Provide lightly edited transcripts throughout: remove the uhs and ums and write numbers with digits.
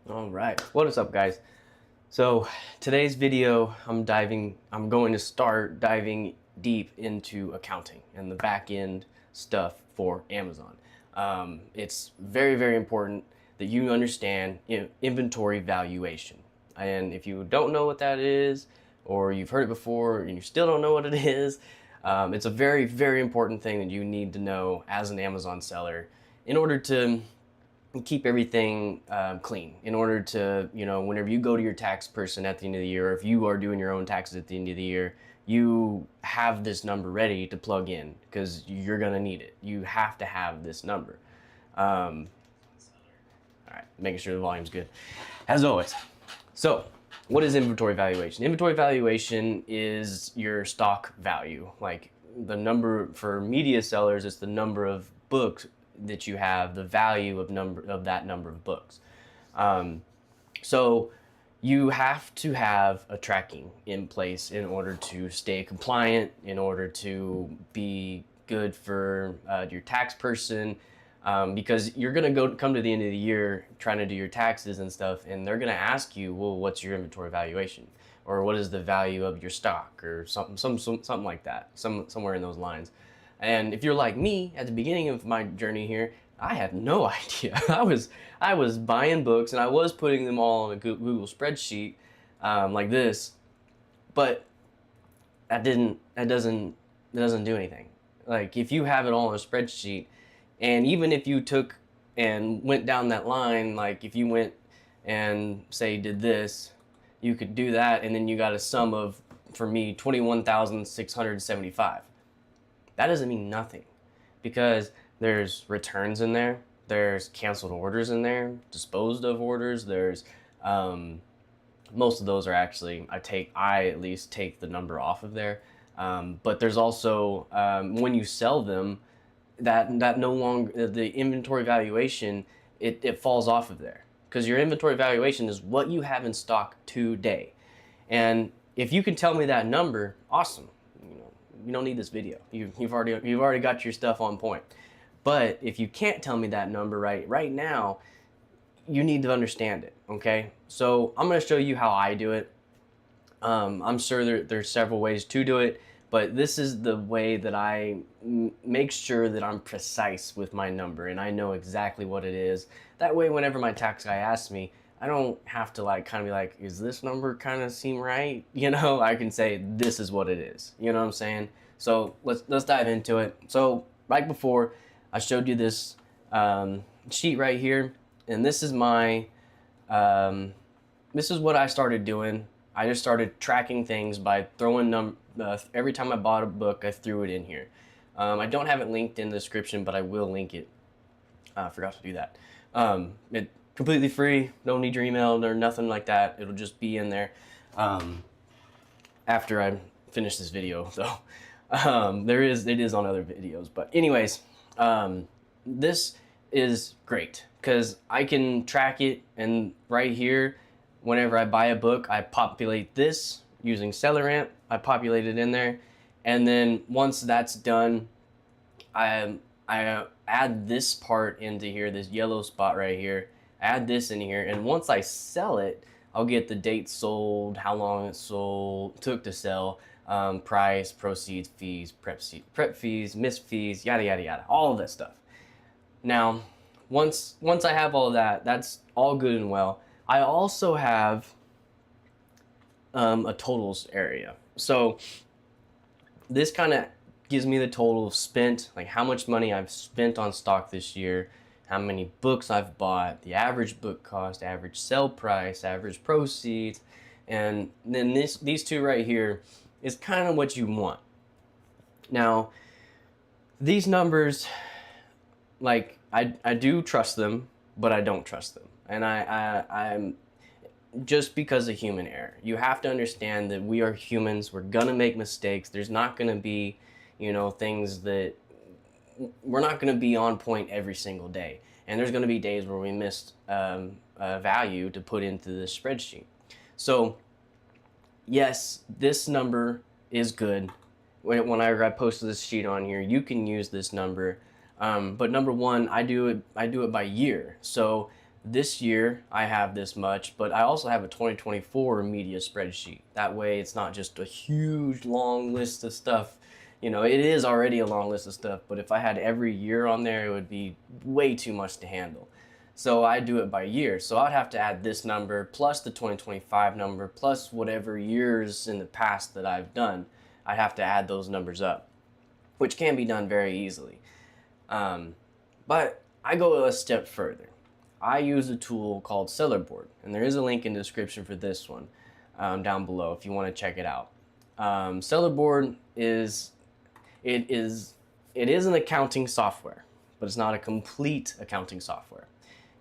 All right, what is up, guys? So today's video, I'm going to start diving deep into accounting and the back end stuff for Amazon. It's very, very important that you understand inventory valuation. And if you don't know what that is, or you've heard it before and you still don't know what it is, it's a very, very important thing that you need to know as an Amazon seller in order to keep everything clean, in order to, whenever you go to your tax person at the end of the year, or if you are doing your own taxes at the end of the year, you have this number ready to plug in because you're going to need it. You have to have this number. All right, making sure the volume's good, as always. So, what is inventory valuation? Inventory valuation is your stock value. Like the number for media sellers, it's the number of books that you have, the value of that number of books. So you have to have a tracking in place in order to stay compliant, in order to be good for your tax person, because you're gonna come to the end of the year trying to do your taxes and stuff, and they're gonna ask you, well, what's your inventory valuation, or what is the value of your stock, or something like that, somewhere in those lines. And if you're like me at the beginning of my journey here, I had no idea. I was buying books and I was putting them all on a Google spreadsheet like this, but that doesn't do anything. Like if you have it all on a spreadsheet, and even if you took and went down that line, like if you went and say did this, you could do that, and then you got a sum of, for me, 21,675. That doesn't mean nothing, because there's returns in there, there's canceled orders in there, disposed of orders, there's most of those are actually, I at least take the number off of there, but there's also when you sell them, that no longer, the inventory valuation, it falls off of there, because your inventory valuation is what you have in stock today. And if you can tell me that number, awesome. You don't need this video. You've already got your stuff on point. But if you can't tell me that number right now, you need to understand it. Okay. So I'm going to show you how I do it. I'm sure there's several ways to do it, but this is the way that I make sure that I'm precise with my number and I know exactly what it is. That way, whenever my tax guy asks me, I don't have to kind of be like, is this number kind of seem right? I can say this is what it is. You know what I'm saying? So let's dive into it. So like before, I showed you this sheet right here, and this is my this is what I started doing. I just started tracking things by throwing every time I bought a book, I threw it in here. I don't have it linked in the description, but I will link it. I forgot to do that. It completely free, don't need your email or nothing like that. It'll just be in there after I finish this video, though. It is on other videos, but anyways, this is great because I can track it, and right here, whenever I buy a book, I populate this using SellerAmp. I populate it in there, and then once that's done, I add this part into here, this yellow spot right here. Add this in here, and once I sell it, I'll get the date sold, how long it took to sell, price, proceeds, fees, prep fees, missed fees, yada yada yada, all of that stuff. Now, once I have all of that, that's all good and well. I also have a totals area. So this kind of gives me the total spent, like how much money I've spent on stock this year, how many books I've bought, the average book cost, average sell price, average proceeds, and then these two right here is kind of what you want. Now, these numbers, like I do trust them, but I don't trust them, and I'm just because of human error. You have to understand that we are humans. We're gonna make mistakes. There's not gonna be, things that we're not going to be on point every single day, and there's going to be days where we missed value to put into the spreadsheet. So yes, this number is good. When I posted this sheet on here, you can use this number, but number one, I do it by year. So This year I have this much, but I also have a 2024 media spreadsheet. That way it's not just a huge long list of stuff. You know, it is already a long list of stuff, but if I had every year on there, it would be way too much to handle. So I do it by year. So I'd have to add this number plus the 2025 number plus whatever years in the past that I've done. I'd have to add those numbers up, which can be done very easily. But I go a step further. I use a tool called Sellerboard, and there is a link in the description for this one down below if you want to check it out. Sellerboard is an accounting software, but it's not a complete accounting software.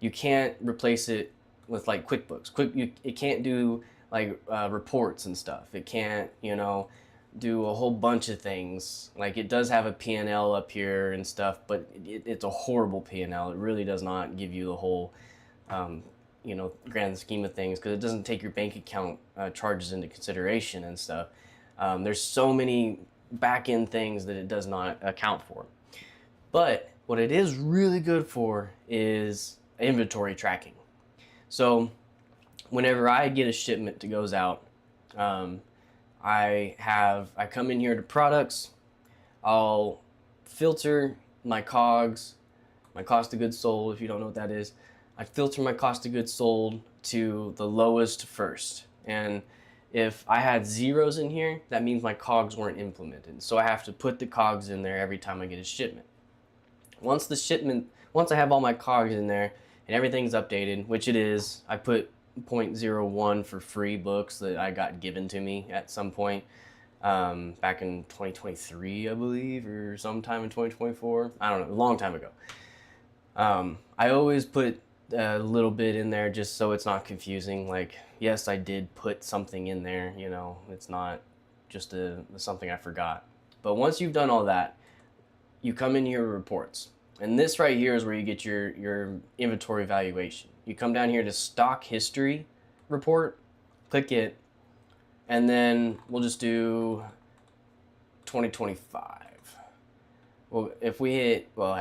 You can't replace it with like QuickBooks. It can't do like reports and stuff. It can't, you know, do a whole bunch of things. Like it does have a P&L up here and stuff, but it's a horrible P&L. It really does not give you the whole, you know, grand scheme of things, because it doesn't take your bank account charges into consideration and stuff. There's so many back-end things that it does not account for. But what it is really good for is inventory tracking. So whenever I get a shipment that goes out, I come in here to products, I'll filter my COGS, my cost of goods sold, if you don't know what that is. I filter my cost of goods sold to the lowest first. And if I had zeros in here, that means my COGS weren't implemented. So I have to put the COGS in there every time I get a shipment. Once I have all my COGS in there and everything's updated, which it is, I put 0.01 for free books that I got given to me at some point back in 2023, I believe, or sometime in 2024. I don't know, a long time ago. I always put a little bit in there just so it's not confusing. Like, yes, I did put something in there, you know, it's not just something I forgot. But once you've done all that, you come in your reports. And this right here is where you get your inventory valuation. You come down here to stock history report, click it, and then we'll just do 2025. Well, if we hit, well,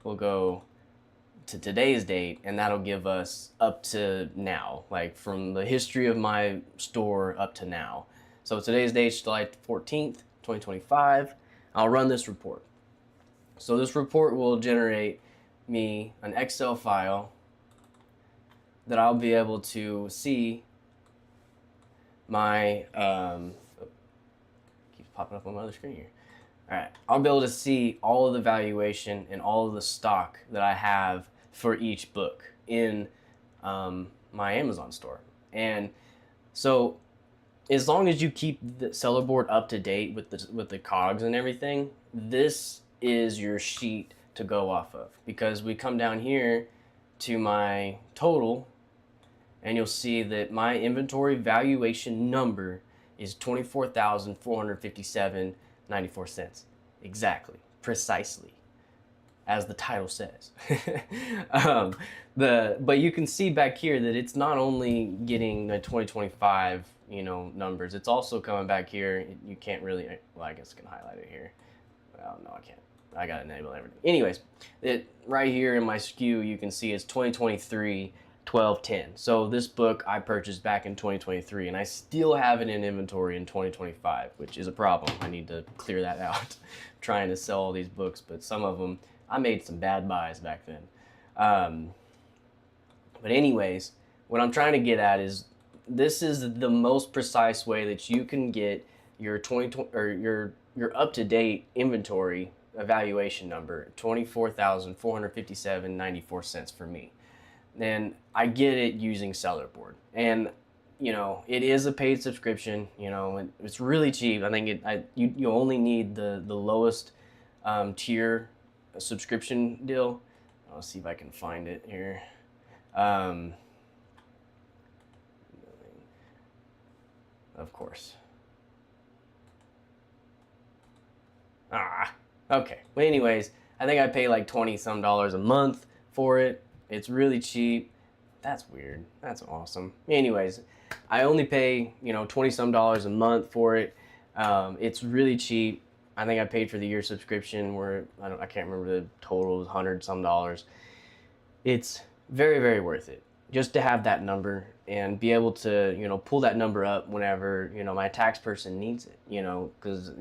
we'll go to today's date, and that'll give us up to now, like from the history of my store up to now. So today's date is July 14th, 2025. I'll run this report. So this report will generate me an Excel file that I'll be able to see my keeps popping up on my other screen here. All right, I'll be able to see all of the valuation and all of the stock that I have for each book in my Amazon store. And so as long as you keep the Sellerboard up to date with the COGS and everything, this is your sheet to go off of. Because we come down here to my total, and you'll see that my inventory valuation number is $24,457.94. Exactly, precisely, as the title says. But you can see back here that it's not only getting the 2025, you know, numbers. It's also coming back here. You can't really, well, I guess I can highlight it here. Well, no, I can't. I gotta enable everything. Anyways, right here in my SKU, you can see it's 2023 12/10. So this book I purchased back in 2023, and I still have it in inventory in 2025, which is a problem. I need to clear that out. Trying to sell all these books, but some of them, I made some bad buys back then. But anyways, what I'm trying to get at is this is the most precise way that you can get your your up-to-date inventory evaluation number, $24,457.94 for me. And I get it using Sellerboard. And you know, it is a paid subscription, you know, it's really cheap. I think you only need the lowest tier subscription deal. I'll see if I can find it here. Of course. Okay. Well, anyways, I think I pay like $20 some a month for it. It's really cheap. That's weird. That's awesome. Anyways, I only pay, you know, $20 some a month for it. It's really cheap. I think I paid for the year subscription where I can't remember the total, it was $100 some dollars. It's very, very worth it just to have that number and be able to, pull that number up whenever, my tax person needs it, because,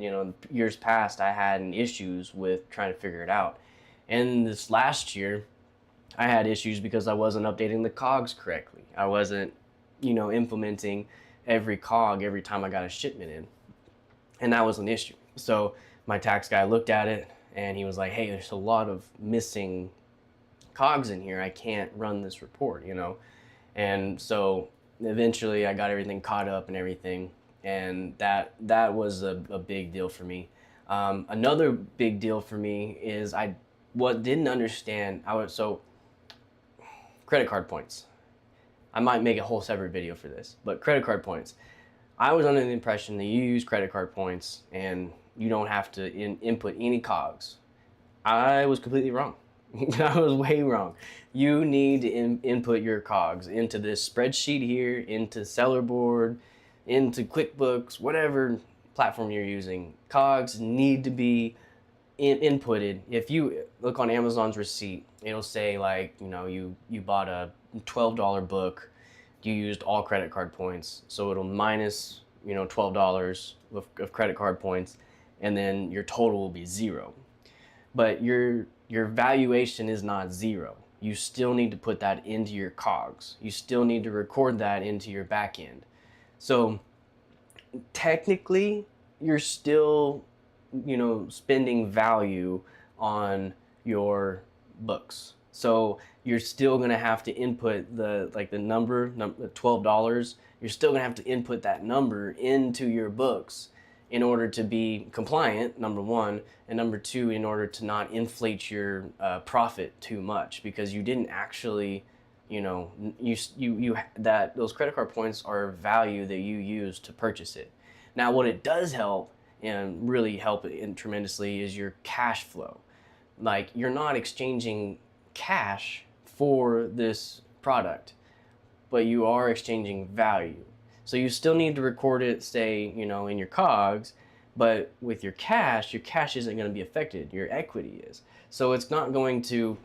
years past I had issues with trying to figure it out. And this last year I had issues because I wasn't updating the cogs correctly. I wasn't, implementing every cog every time I got a shipment in. And that was an issue. So my tax guy looked at it and he was like, hey, there's a lot of missing cogs in here. I can't run this report, And so eventually I got everything caught up and everything. And that was a big deal for me. Another big deal for me is what didn't understand, credit card points. I might make a whole separate video for this, but credit card points. I was under the impression that you use credit card points and you don't have to input any cogs. I was completely wrong. I was way wrong. You need to input your cogs into this spreadsheet here, into Sellerboard, into QuickBooks, whatever platform you're using. Cogs need to be inputted. If you look on Amazon's receipt, it'll say like, you bought a $12 book, you used all credit card points, so it'll minus, $12 of credit card points, and then your total will be zero. But your valuation is not zero. You still need to put that into your cogs. You still need to record that into your back end. So technically, you're still, spending value on your books. So you're still gonna have to input the number $12. You're still gonna have to input that number into your books in order to be compliant, number one, and number two, in order to not inflate your profit too much, because you didn't actually, those credit card points are value that you use to purchase it. Now, what it does help and really help it tremendously is your cash flow. Like, you're not exchanging cash for this product, but you are exchanging value. So you still need to record it, say, in your cogs, but with your cash isn't going to be affected. Your equity is. So it's not going to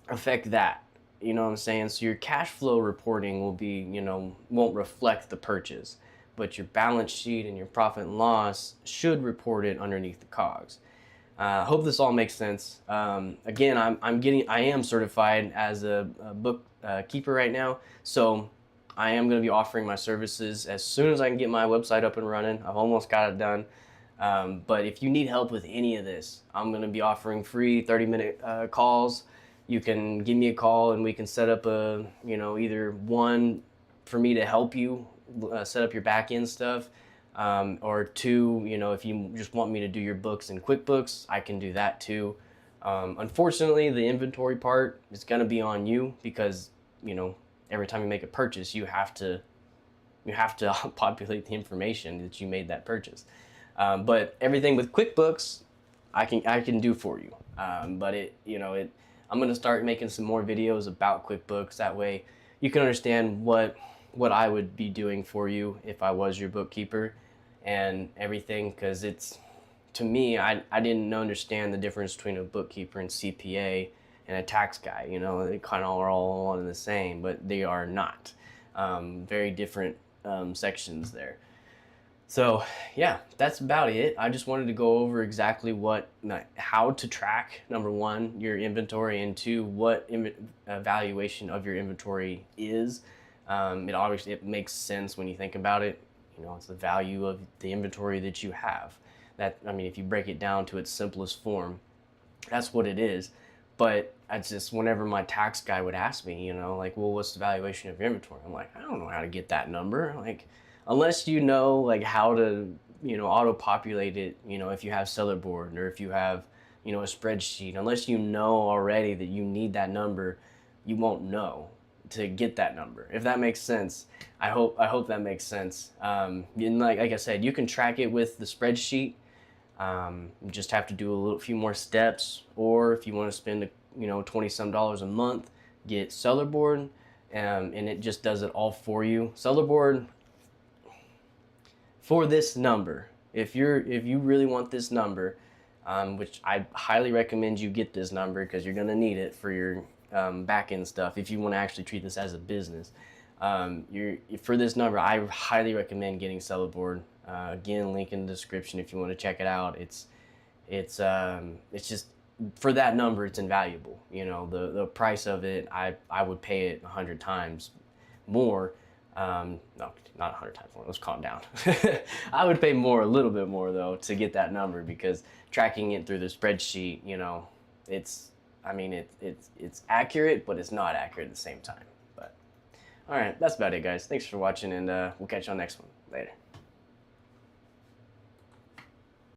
affect that. You know what I'm saying? So your cash flow reporting will be, won't reflect the purchase, but your balance sheet and your profit and loss should report it underneath the cogs. Hope this all makes sense. Again, I am certified as a book keeper right now, so I am going to be offering my services as soon as I can get my website up and running. I've almost got it done. But if you need help with any of this, I'm going to be offering free 30-minute calls. You can give me a call and we can set up either one for me to help you set up your back end stuff, or two, if you just want me to do your books in QuickBooks, I can do that too. Unfortunately, the inventory part is going to be on you because, every time you make a purchase, you have to populate the information that you made that purchase. But everything with QuickBooks, I can do for you. But I'm going to start making some more videos about QuickBooks. That way you can understand what I would be doing for you if I was your bookkeeper and everything. Because to me, I didn't understand the difference between a bookkeeper and CPA and a tax guy. They kind of are all one and the same, but they are not. Very different sections there. So yeah, that's about it. I just wanted to go over exactly how to track, number one, your inventory, and two, what evaluation of your inventory is. It makes sense when you think about it. It's the value of the inventory that you have. If you break it down to its simplest form, that's what it is. But it's just whenever my tax guy would ask me, well, what's the valuation of your inventory? I'm like, I don't know how to get that number. Unless you know how to, auto-populate it, if you have Sellerboard or if you have, a spreadsheet, unless you know already that you need that number, you won't know to get that number. If that makes sense. I hope that makes sense. And like I said, you can track it with the spreadsheet. You just have to do a few more steps, or if you want to spend $20 some a month, get Sellerboard, and it just does it all for you. Sellerboard, for this number, if you really want this number, which I highly recommend you get this number because you're gonna need it for your back end stuff. If you want to actually treat this as a business, for this number, I highly recommend getting Sellerboard. Again, link in the description if you want to check it out. It's just for that number, it's invaluable. You know, the price of it, I would pay it 100 times more. No, not 100 times more. Let's calm down. I would pay more, a little bit more though, to get that number, because tracking it through the spreadsheet, you know, it's accurate, but it's not accurate at the same time. But all right, that's about it, guys. Thanks for watching, and we'll catch you on the next one. Later.